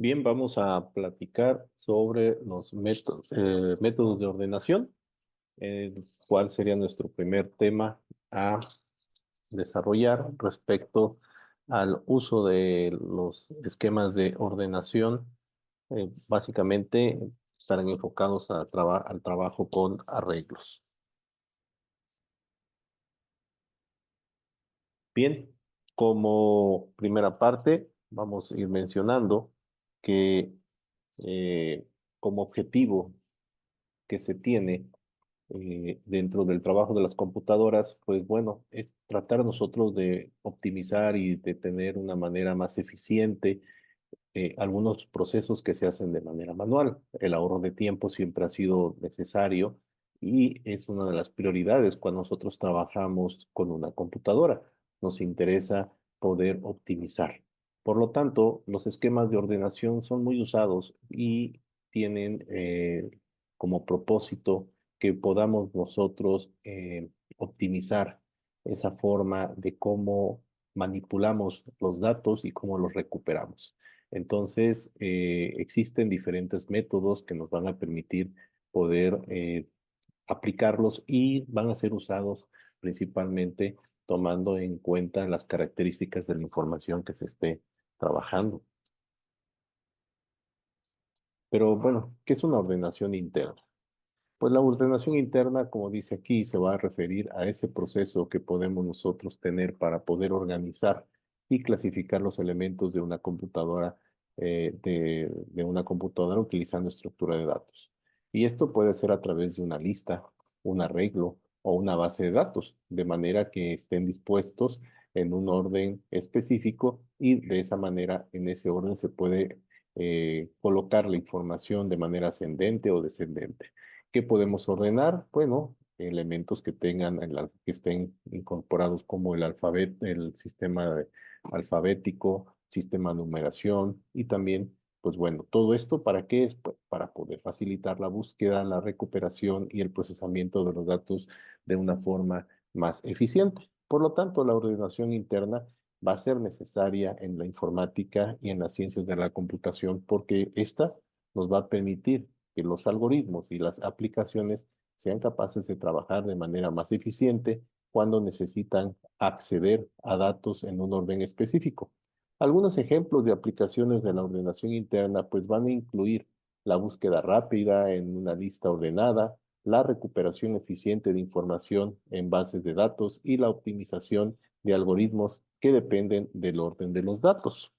Bien, vamos a platicar sobre los métodos de ordenación. ¿Cuál sería nuestro primer tema a desarrollar respecto al uso de los esquemas de ordenación? Básicamente estarán enfocados al trabajo con arreglos. Bien, como primera parte, vamos a ir mencionando que eh, como objetivo que se tiene dentro del trabajo de las computadoras, pues bueno, es tratar nosotros de optimizar y de tener una manera más eficiente algunos procesos que se hacen de manera manual. El ahorro de tiempo siempre ha sido necesario y es una de las prioridades cuando nosotros trabajamos con una computadora. Nos interesa poder optimizar. Por lo tanto, los esquemas de ordenación son muy usados y tienen como propósito que podamos nosotros optimizar esa forma de cómo manipulamos los datos y cómo los recuperamos. Entonces, existen diferentes métodos que nos van a permitir poder aplicarlos y van a ser usados principalmente tomando en cuenta las características de la información que se esté trabajando. Pero bueno, ¿qué es una ordenación interna? Pues la ordenación interna, como dice aquí, se va a referir a ese proceso que podemos nosotros tener para poder organizar y clasificar los elementos de una computadora, de una computadora utilizando estructura de datos. Y esto puede ser a través de una lista, un arreglo o una base de datos, de manera que estén dispuestos en un orden específico y de esa manera, en ese orden se puede colocar la información de manera ascendente o descendente. ¿Qué podemos ordenar? Bueno, elementos que tengan, que estén incorporados como el alfabeto, el alfabético, sistema de numeración y también, pues bueno, todo esto ¿para qué es? Pues para poder facilitar la búsqueda, la recuperación y el procesamiento de los datos de una forma más eficiente. Por lo tanto, la ordenación interna va a ser necesaria en la informática y en las ciencias de la computación porque esta nos va a permitir que los algoritmos y las aplicaciones sean capaces de trabajar de manera más eficiente cuando necesitan acceder a datos en un orden específico. Algunos ejemplos de aplicaciones de la ordenación interna pues van a incluir la búsqueda rápida en una lista ordenada, la recuperación eficiente de información en bases de datos y la optimización de algoritmos que dependen del orden de los datos.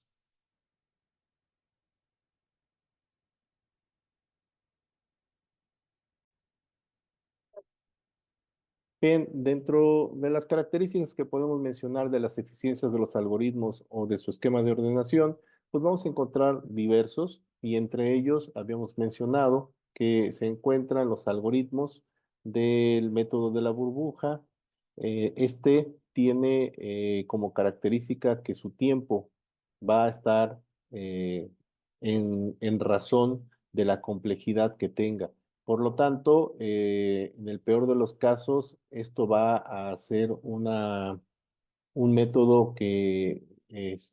Bien, dentro de las características que podemos mencionar de las eficiencias de los algoritmos o de su esquema de ordenación, pues vamos a encontrar diversos y entre ellos habíamos mencionado que se encuentran los algoritmos del método de la burbuja. Este tiene como característica que su tiempo va a estar eh, en razón de la complejidad que tenga. Por lo tanto, en el peor de los casos, esto va a ser un método que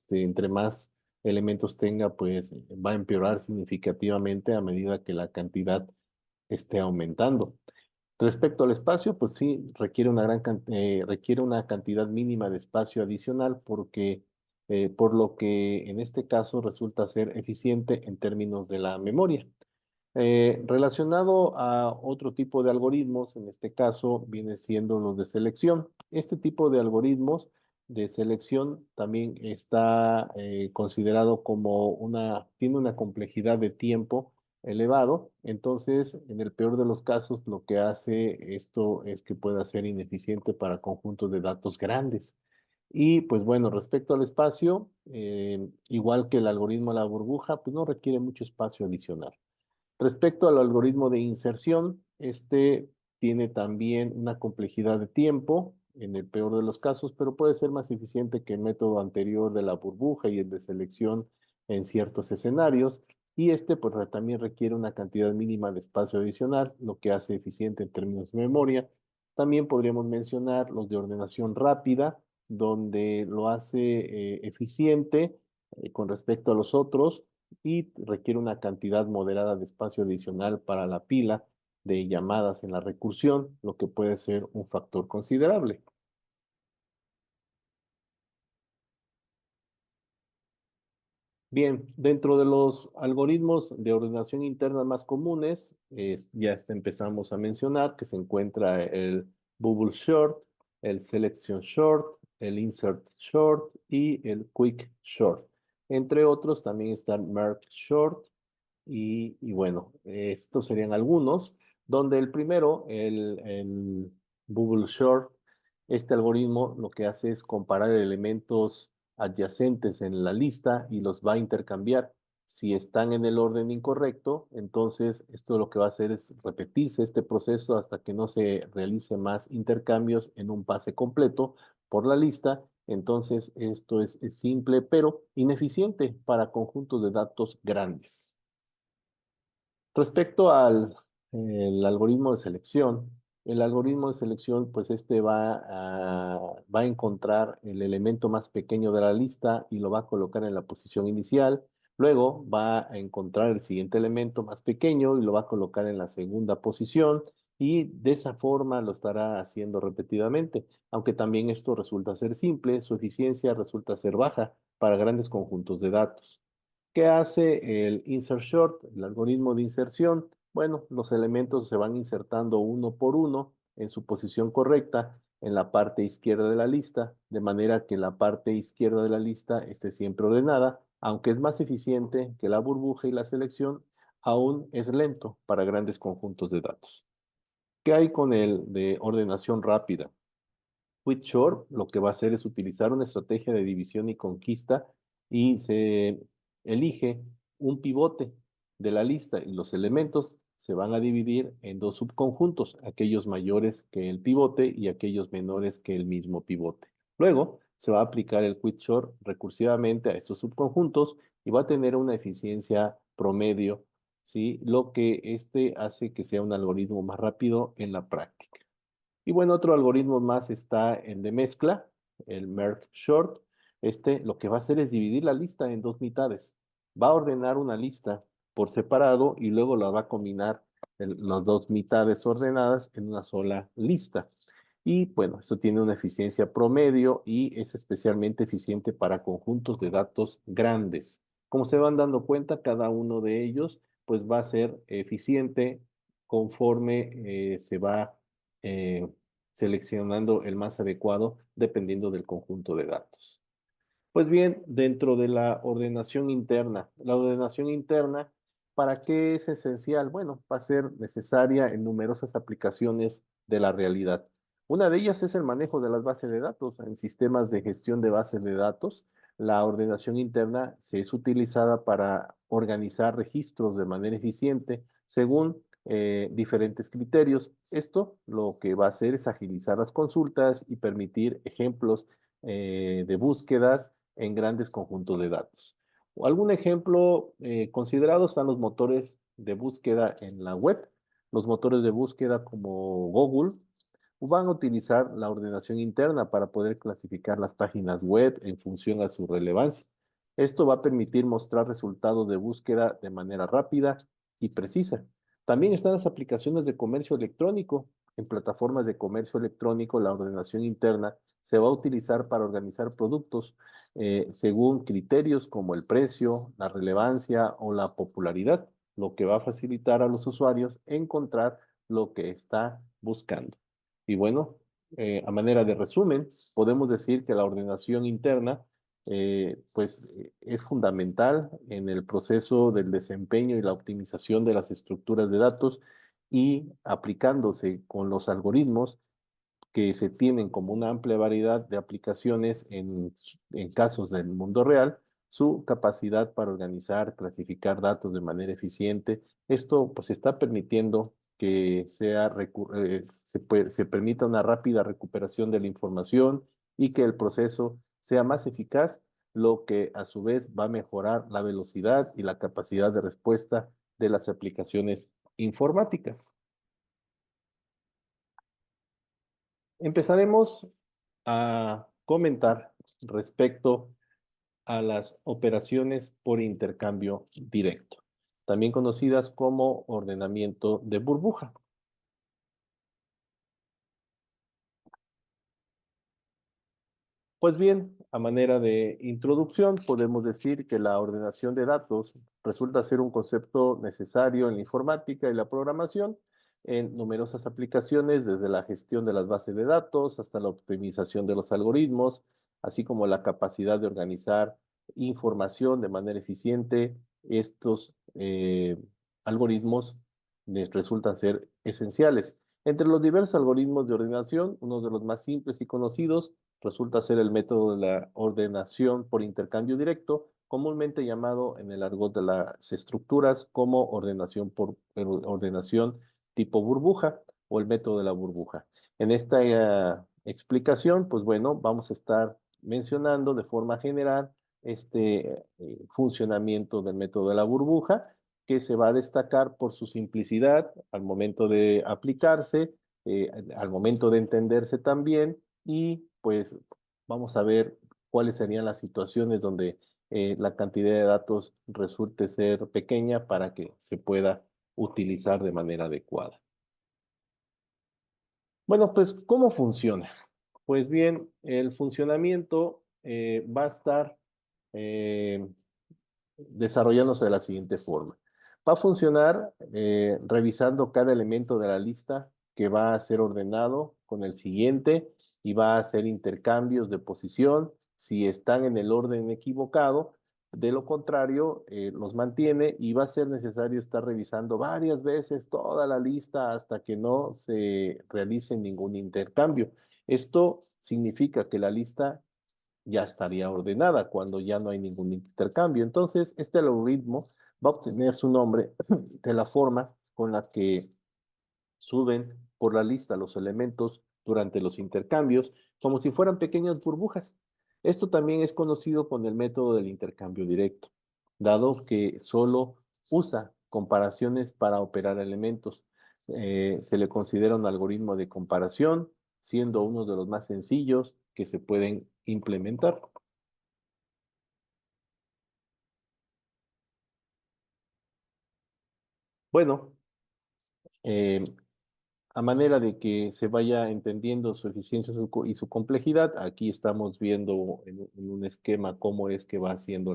entre más elementos tenga, pues va a empeorar significativamente a medida que la cantidad esté aumentando. Respecto al espacio, pues sí, requiere una cantidad mínima de espacio adicional porque, por lo que en este caso resulta ser eficiente en términos de la memoria. Relacionado a otro tipo de algoritmos, en este caso viene siendo los de selección. Este tipo de algoritmos de selección también está considerado como tiene una complejidad de tiempo elevado. Entonces, en el peor de los casos, lo que hace esto es que pueda ser ineficiente para conjuntos de datos grandes. Y pues bueno, respecto al espacio, igual que el algoritmo de la burbuja, pues no requiere mucho espacio adicional. Respecto al algoritmo de inserción, este tiene también una complejidad de tiempo, en el peor de los casos, pero puede ser más eficiente que el método anterior de la burbuja y el de selección en ciertos escenarios. Y este pues también requiere una cantidad mínima de espacio adicional, lo que hace eficiente en términos de memoria. También podríamos mencionar los de ordenación rápida, donde lo hace eficiente con respecto a los otros y requiere una cantidad moderada de espacio adicional para la pila de llamadas en la recursión, lo que puede ser un factor considerable. Bien, dentro de los algoritmos de ordenación interna más comunes, empezamos a mencionar que se encuentra el Bubble Sort, el Selection Sort, el Insert Sort y el Quick Sort. Entre otros, también está el Merge Sort y bueno, estos serían algunos, donde el primero, el Bubble Sort, este algoritmo lo que hace es comparar elementos adyacentes en la lista y los va a intercambiar. Si están en el orden incorrecto, entonces esto lo que va a hacer es repetirse este proceso hasta que no se realice más intercambios en un pase completo por la lista. Entonces esto es simple, pero ineficiente para conjuntos de datos grandes. Respecto al el algoritmo de selección, el algoritmo de selección, pues este va a encontrar el elemento más pequeño de la lista y lo va a colocar en la posición inicial. Luego va a encontrar el siguiente elemento más pequeño y lo va a colocar en la segunda posición y de esa forma lo estará haciendo repetidamente. Aunque también esto resulta ser simple, su eficiencia resulta ser baja para grandes conjuntos de datos. ¿Qué hace el insert short, el algoritmo de inserción? Bueno, los elementos se van insertando uno por uno en su posición correcta en la parte izquierda de la lista, de manera que la parte izquierda de la lista esté siempre ordenada, aunque es más eficiente que la burbuja y la selección, aún es lento para grandes conjuntos de datos. ¿Qué hay con el de ordenación rápida? Quickshort lo que va a hacer es utilizar una estrategia de división y conquista y se elige un pivote de la lista y los elementos se van a dividir en dos subconjuntos, aquellos mayores que el pivote y aquellos menores que el mismo pivote. Luego se va a aplicar el Quickshort recursivamente a estos subconjuntos y va a tener una eficiencia promedio, ¿sí? Lo que este hace que sea un algoritmo más rápido en la práctica. Y bueno, otro algoritmo más está el de mezcla, el merge short. Este lo que va a hacer es dividir la lista en dos mitades. Va a ordenar una lista por separado y luego la va a combinar las dos mitades ordenadas en una sola lista. Y bueno, esto tiene una eficiencia promedio y es especialmente eficiente para conjuntos de datos grandes. Como se van dando cuenta, cada uno de ellos pues va a ser eficiente conforme se va eh, seleccionando el más adecuado dependiendo del conjunto de datos. Pues bien, dentro de la ordenación interna, ¿para qué es esencial? Bueno, va a ser necesaria en numerosas aplicaciones de la realidad. Una de ellas es el manejo de las bases de datos. En sistemas de gestión de bases de datos, la ordenación interna se es utilizada para organizar registros de manera eficiente según diferentes criterios. Esto lo que va a hacer es agilizar las consultas y permitir ejemplos de búsquedas en grandes conjuntos de datos. Algún ejemplo considerado están los motores de búsqueda en la web. Los motores de búsqueda como Google van a utilizar la ordenación interna para poder clasificar las páginas web en función a su relevancia. Esto va a permitir mostrar resultados de búsqueda de manera rápida y precisa. También están las aplicaciones de comercio electrónico. En plataformas de comercio electrónico, la ordenación interna se va a utilizar para organizar productos según criterios como el precio, la relevancia o la popularidad, lo que va a facilitar a los usuarios encontrar lo que está buscando. Y bueno, a manera de resumen, podemos decir que la ordenación interna es fundamental en el proceso del desempeño y la optimización de las estructuras de datos y aplicándose con los algoritmos que se tienen como una amplia variedad de aplicaciones en casos del mundo real, su capacidad para organizar, clasificar datos de manera eficiente. Esto pues está permitiendo que se permita una rápida recuperación de la información y que el proceso sea más eficaz, lo que a su vez va a mejorar la velocidad y la capacidad de respuesta de las aplicaciones informáticas. Empezaremos a comentar respecto a las operaciones por intercambio directo, también conocidas como ordenamiento de burbuja. Pues bien, a manera de introducción, podemos decir que la ordenación de datos resulta ser un concepto necesario en la informática y la programación en numerosas aplicaciones, desde la gestión de las bases de datos hasta la optimización de los algoritmos, así como la capacidad de organizar información de manera eficiente. Estos algoritmos les resultan ser esenciales. Entre los diversos algoritmos de ordenación, uno de los más simples y conocidos resulta ser el método de la ordenación por intercambio directo, comúnmente llamado en el argot de las estructuras como ordenación tipo burbuja o el método de la burbuja. En esta explicación, pues bueno, vamos a estar mencionando de forma general este funcionamiento del método de la burbuja, que se va a destacar por su simplicidad al momento de aplicarse, al momento de entenderse también, y pues vamos a ver cuáles serían las situaciones donde la cantidad de datos resulte ser pequeña para que se pueda utilizar de manera adecuada. Bueno, pues, ¿cómo funciona? Pues bien, el funcionamiento va a estar eh, desarrollándose de la siguiente forma. Va a funcionar revisando cada elemento de la lista que va a ser ordenado con el siguiente y va a hacer intercambios de posición si están en el orden equivocado. De lo contrario, los mantiene y va a ser necesario estar revisando varias veces toda la lista hasta que no se realice ningún intercambio. Esto significa que la lista ya estaría ordenada cuando ya no hay ningún intercambio. Entonces, este algoritmo va a obtener su nombre de la forma con la que suben por la lista los elementos durante los intercambios, como si fueran pequeñas burbujas. Esto también es conocido con el método del intercambio directo, dado que solo usa comparaciones para operar elementos. Se le considera un algoritmo de comparación, siendo uno de los más sencillos que se pueden implementar. Bueno, eh, a manera de que se vaya entendiendo su eficiencia y su complejidad, aquí estamos viendo en un esquema cómo es que va haciendo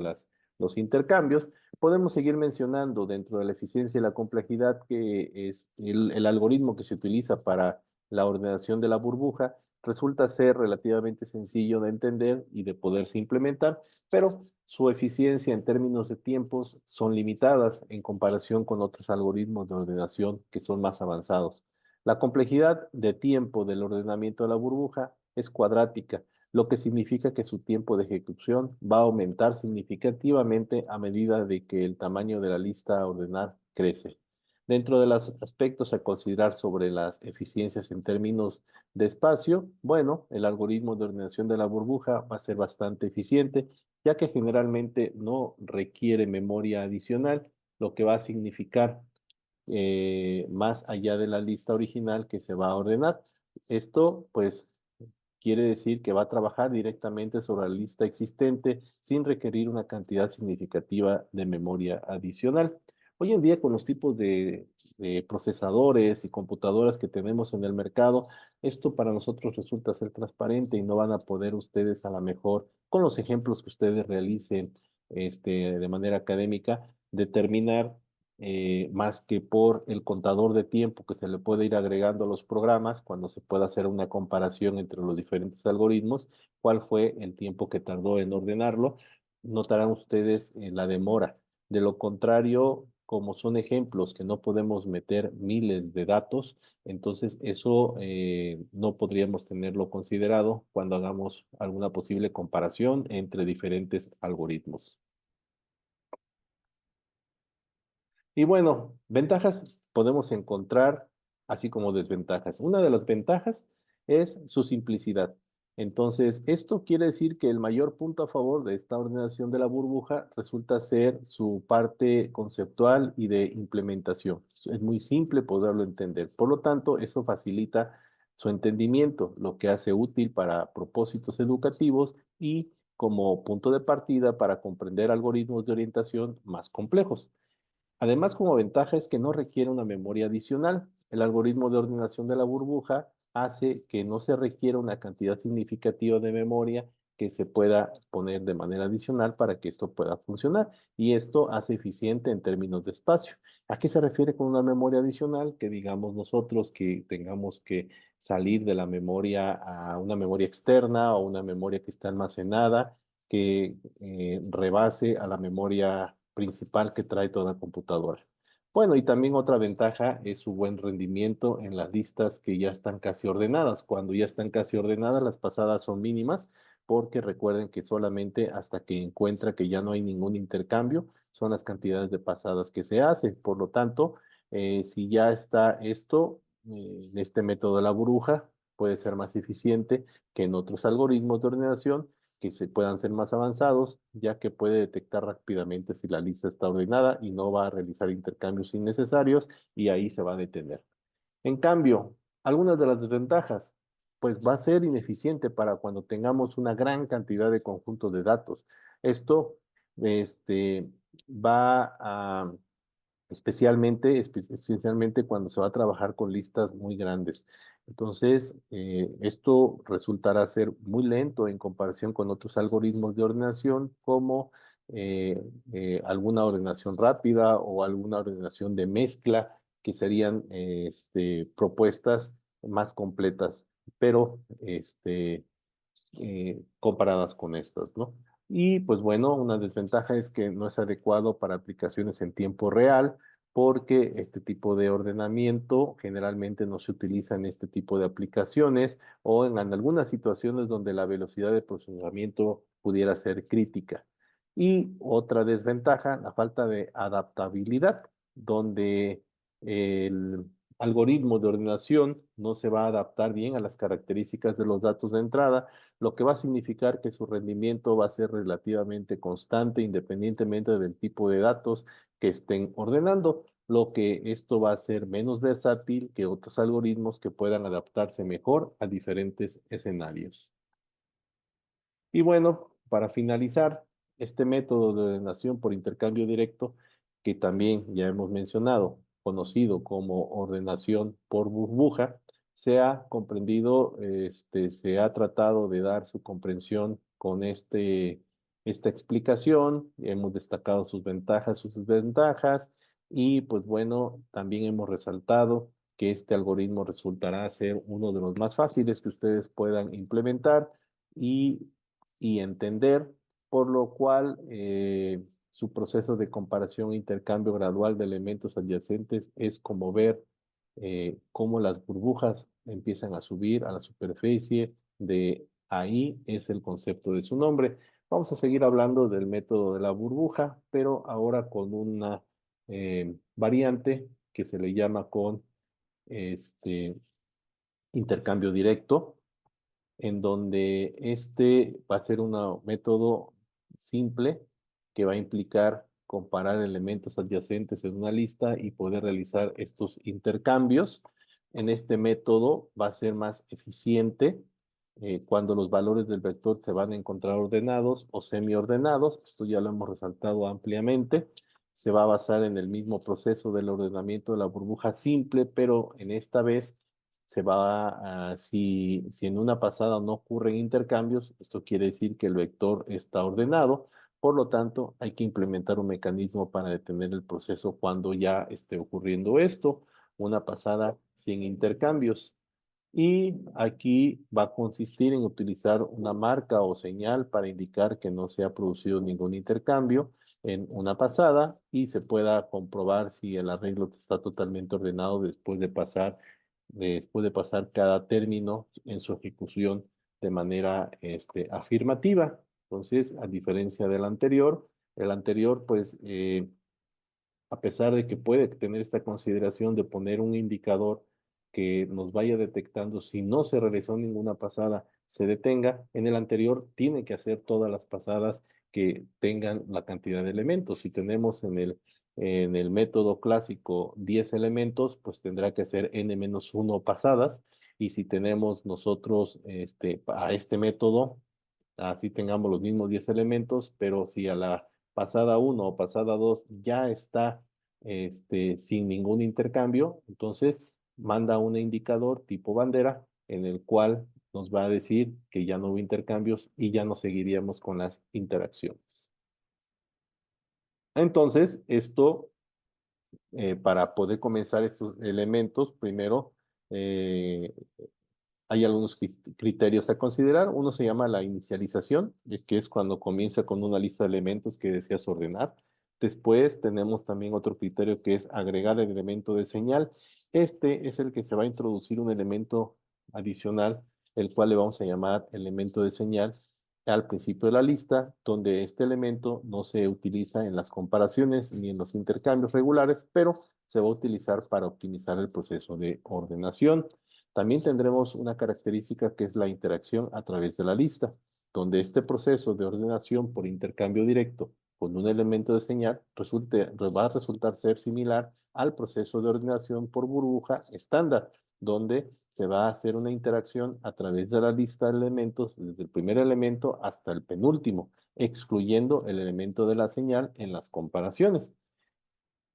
los intercambios. Podemos seguir mencionando dentro de la eficiencia y la complejidad que es el algoritmo que se utiliza para la ordenación de la burbuja. Resulta ser relativamente sencillo de entender y de poderse implementar, pero su eficiencia en términos de tiempos son limitadas en comparación con otros algoritmos de ordenación que son más avanzados. La complejidad de tiempo del ordenamiento de la burbuja es cuadrática, lo que significa que su tiempo de ejecución va a aumentar significativamente a medida de que el tamaño de la lista a ordenar crece. Dentro de los aspectos a considerar sobre las eficiencias en términos de espacio, bueno, el algoritmo de ordenación de la burbuja va a ser bastante eficiente, ya que generalmente no requiere memoria adicional, lo que va a significar más allá de la lista original que se va a ordenar. Esto, pues, quiere decir que va a trabajar directamente sobre la lista existente sin requerir una cantidad significativa de memoria adicional. Hoy en día, con los tipos de procesadores y computadoras que tenemos en el mercado, esto para nosotros resulta ser transparente y no van a poder ustedes a lo mejor, con los ejemplos que ustedes realicen de manera académica, determinar más que por el contador de tiempo que se le puede ir agregando a los programas cuando se pueda hacer una comparación entre los diferentes algoritmos, cuál fue el tiempo que tardó en ordenarlo, notarán ustedes la demora. De lo contrario, como son ejemplos que no podemos meter miles de datos, entonces eso no podríamos tenerlo considerado cuando hagamos alguna posible comparación entre diferentes algoritmos. Y bueno, ventajas podemos encontrar así como desventajas. Una de las ventajas es su simplicidad. Entonces, esto quiere decir que el mayor punto a favor de esta ordenación de la burbuja resulta ser su parte conceptual y de implementación. Es muy simple poderlo entender. Por lo tanto, eso facilita su entendimiento, lo que hace útil para propósitos educativos y como punto de partida para comprender algoritmos de orientación más complejos. Además, como ventaja es que no requiere una memoria adicional. El algoritmo de ordenación de la burbuja hace que no se requiera una cantidad significativa de memoria que se pueda poner de manera adicional para que esto pueda funcionar. Y esto hace eficiente en términos de espacio. ¿A qué se refiere con una memoria adicional? Que digamos nosotros que tengamos que salir de la memoria a una memoria externa o una memoria que está almacenada que rebase a la memoria principal que trae toda computadora. Bueno, y también otra ventaja es su buen rendimiento en las listas que ya están casi ordenadas. Cuando ya están casi ordenadas, las pasadas son mínimas, porque recuerden que solamente hasta que encuentra que ya no hay ningún intercambio son las cantidades de pasadas que se hacen. Por lo tanto, si ya está esto, en este método de la burbuja, puede ser más eficiente que en otros algoritmos de ordenación que se puedan ser más avanzados, ya que puede detectar rápidamente si la lista está ordenada y no va a realizar intercambios innecesarios y ahí se va a detener. En cambio, algunas de las desventajas, pues va a ser ineficiente para cuando tengamos una gran cantidad de conjuntos de datos. Esto, va a especialmente cuando se va a trabajar con listas muy grandes. Entonces, esto resultará ser muy lento en comparación con otros algoritmos de ordenación, como alguna ordenación rápida o alguna ordenación de mezcla, que serían propuestas más completas, pero comparadas con estas, ¿no? Y pues bueno, una desventaja es que no es adecuado para aplicaciones en tiempo real, porque este tipo de ordenamiento generalmente no se utiliza en este tipo de aplicaciones o en algunas situaciones donde la velocidad de procesamiento pudiera ser crítica. Y otra desventaja, la falta de adaptabilidad, donde el algoritmo de ordenación no se va a adaptar bien a las características de los datos de entrada, lo que va a significar que su rendimiento va a ser relativamente constante independientemente del tipo de datos que estén ordenando, lo que esto va a ser menos versátil que otros algoritmos que puedan adaptarse mejor a diferentes escenarios. Y bueno, para finalizar, este método de ordenación por intercambio directo, que también ya hemos mencionado, conocido como ordenación por burbuja, se ha comprendido, se ha tratado de dar su comprensión con esta explicación, hemos destacado sus ventajas, sus desventajas, y pues bueno, también hemos resaltado que este algoritmo resultará ser uno de los más fáciles que ustedes puedan implementar y entender, por lo cual su proceso de comparación e intercambio gradual de elementos adyacentes es como ver cómo las burbujas empiezan a subir a la superficie. De ahí es el concepto de su nombre. Vamos a seguir hablando del método de la burbuja, pero ahora con una variante que se le llama con este intercambio directo, en donde este va a ser un método simple que va a implicar comparar elementos adyacentes en una lista y poder realizar estos intercambios. En este método va a ser más eficiente cuando los valores del vector se van a encontrar ordenados o semi-ordenados. Esto ya lo hemos resaltado ampliamente. Se va a basar en el mismo proceso del ordenamiento de la burbuja simple, pero en esta vez se va a, si en una pasada no ocurren intercambios, esto quiere decir que el vector está ordenado, por lo tanto hay que implementar un mecanismo para detener el proceso cuando ya esté ocurriendo esto, una pasada sin intercambios. Y aquí va a consistir en utilizar una marca o señal para indicar que no se ha producido ningún intercambio en una pasada y se pueda comprobar si el arreglo está totalmente ordenado después de pasar cada término en su ejecución de manera afirmativa. Entonces, a diferencia del anterior, el anterior, pues, a pesar de que puede tener esta consideración de poner un indicador que nos vaya detectando si no se realizó ninguna pasada, se detenga, en el anterior tiene que hacer todas las pasadas que tengan la cantidad de elementos. Si tenemos en el método clásico 10 elementos, pues tendrá que hacer n-1 pasadas. Y si tenemos nosotros a este método así tengamos los mismos 10 elementos, pero si a la pasada uno o pasada 2 ya está sin ningún intercambio, entonces manda un indicador tipo bandera en el cual nos va a decir que ya no hubo intercambios y ya no seguiríamos con las interacciones. Entonces, esto, para poder comenzar estos elementos, primero eh, hay algunos criterios a considerar. Uno se llama la inicialización, que es cuando comienza con una lista de elementos que deseas ordenar. Después tenemos también otro criterio que es agregar el elemento de señal. Este es el que se va a introducir un elemento adicional, el cual le vamos a llamar elemento de señal al principio de la lista, donde este elemento no se utiliza en las comparaciones ni en los intercambios regulares, pero se va a utilizar para optimizar el proceso de ordenación. También tendremos una característica que es la interacción a través de la lista, donde este proceso de ordenación por intercambio directo con un elemento de señal va a resultar ser similar al proceso de ordenación por burbuja estándar, donde se va a hacer una interacción a través de la lista de elementos desde el primer elemento hasta el penúltimo, excluyendo el elemento de la señal en las comparaciones.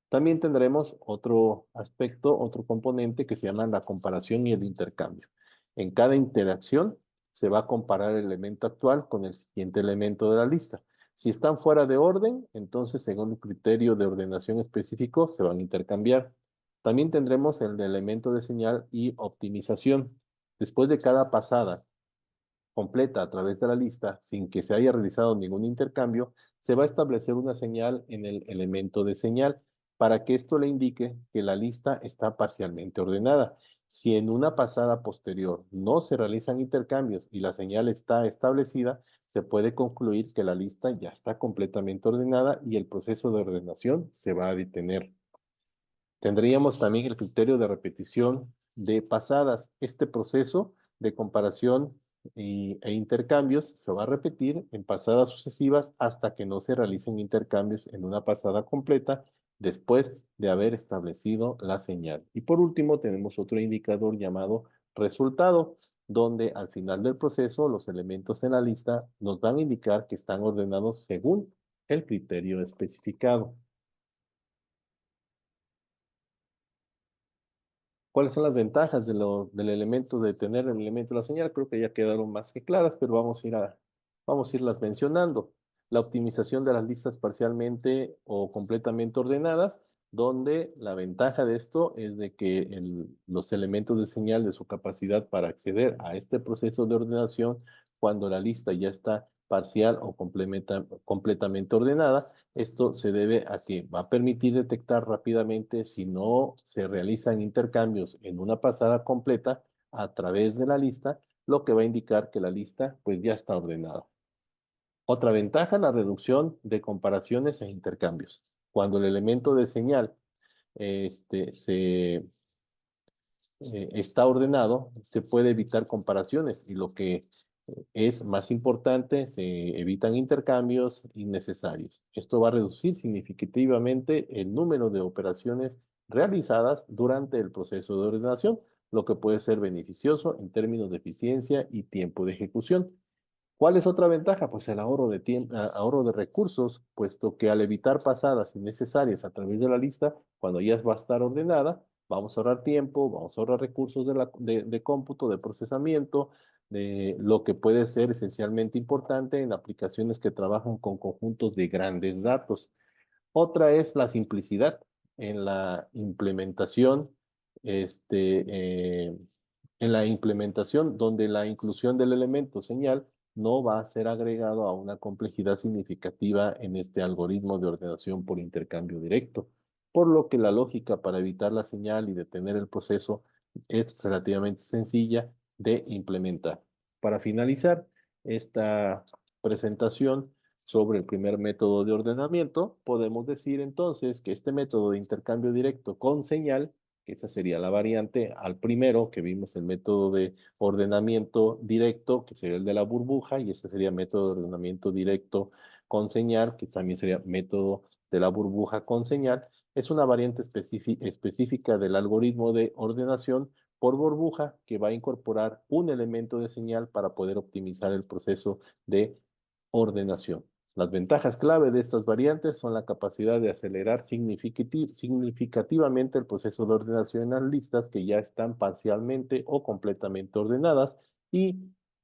También tendremos otro aspecto, otro componente que se llama la comparación y el intercambio. En cada interacción se va a comparar el elemento actual con el siguiente elemento de la lista. Si están fuera de orden, entonces según un criterio de ordenación específico se van a intercambiar. También tendremos el de elemento de señal y optimización. Después de cada pasada completa a través de la lista, sin que se haya realizado ningún intercambio, se va a establecer una señal en el elemento de señal para que esto le indique que la lista está parcialmente ordenada. Si en una pasada posterior no se realizan intercambios y la señal está establecida, se puede concluir que la lista ya está completamente ordenada y el proceso de ordenación se va a detener. Tendríamos también el criterio de repetición de pasadas. Este proceso de comparación e intercambios se va a repetir en pasadas sucesivas hasta que no se realicen intercambios en una pasada completa después de haber establecido la señal. Y por último, tenemos otro indicador llamado resultado, donde al final del proceso los elementos en la lista nos van a indicar que están ordenados según el criterio especificado. ¿Cuáles son las ventajas del elemento de tener el elemento de la señal? Creo que ya quedaron más que claras, pero vamos a irlas mencionando. La optimización de las listas parcialmente o completamente ordenadas, donde la ventaja de esto es de que los elementos de señal de su capacidad para acceder a este proceso de ordenación, cuando la lista ya está parcial o completamente ordenada, esto se debe a que va a permitir detectar rápidamente si no se realizan intercambios en una pasada completa a través de la lista, lo que va a indicar que la lista pues ya está ordenada. Otra ventaja, la reducción de comparaciones e intercambios. Cuando el elemento de señal se está ordenado, se puede evitar comparaciones y lo que es más importante, se evitan intercambios innecesarios. Esto va a reducir significativamente el número de operaciones realizadas durante el proceso de ordenación, lo que puede ser beneficioso en términos de eficiencia y tiempo de ejecución. ¿Cuál es otra ventaja? Pues el ahorro de tiempo, ahorro de recursos, puesto que al evitar pasadas innecesarias a través de la lista, cuando ya va a estar ordenada, vamos a ahorrar tiempo, vamos a ahorrar recursos de cómputo, de procesamiento, de lo que puede ser esencialmente importante en aplicaciones que trabajan con conjuntos de grandes datos. Otra es la simplicidad en la implementación, en la implementación donde la inclusión del elemento señal no va a ser agregado a una complejidad significativa en este algoritmo de ordenación por intercambio directo, por lo que la lógica para evitar la señal y detener el proceso es relativamente sencilla de implementar. Para finalizar esta presentación, sobre el primer método de ordenamiento, podemos decir entonces que este método de intercambio directo con señal, que esa sería la variante al primero que vimos, el método de ordenamiento directo, que sería el de la burbuja, y este sería método de ordenamiento directo con señal, que también sería método de la burbuja con señal, es una variante específica del algoritmo de ordenación por burbuja que va a incorporar un elemento de señal para poder optimizar el proceso de ordenación. Las ventajas clave de estas variantes son la capacidad de acelerar significativamente el proceso de ordenación en las listas que ya están parcialmente o completamente ordenadas y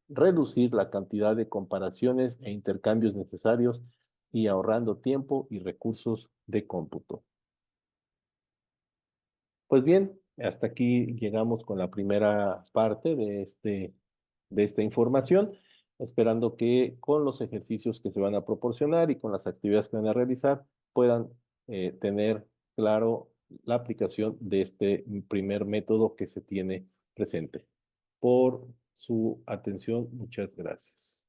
reducir la cantidad de comparaciones e intercambios necesarios y ahorrando tiempo y recursos de cómputo. Pues bien, hasta aquí llegamos con la primera parte de esta información, esperando que con los ejercicios que se van a proporcionar y con las actividades que van a realizar puedan tener claro la aplicación de este primer método que se tiene presente. Por su atención, muchas gracias.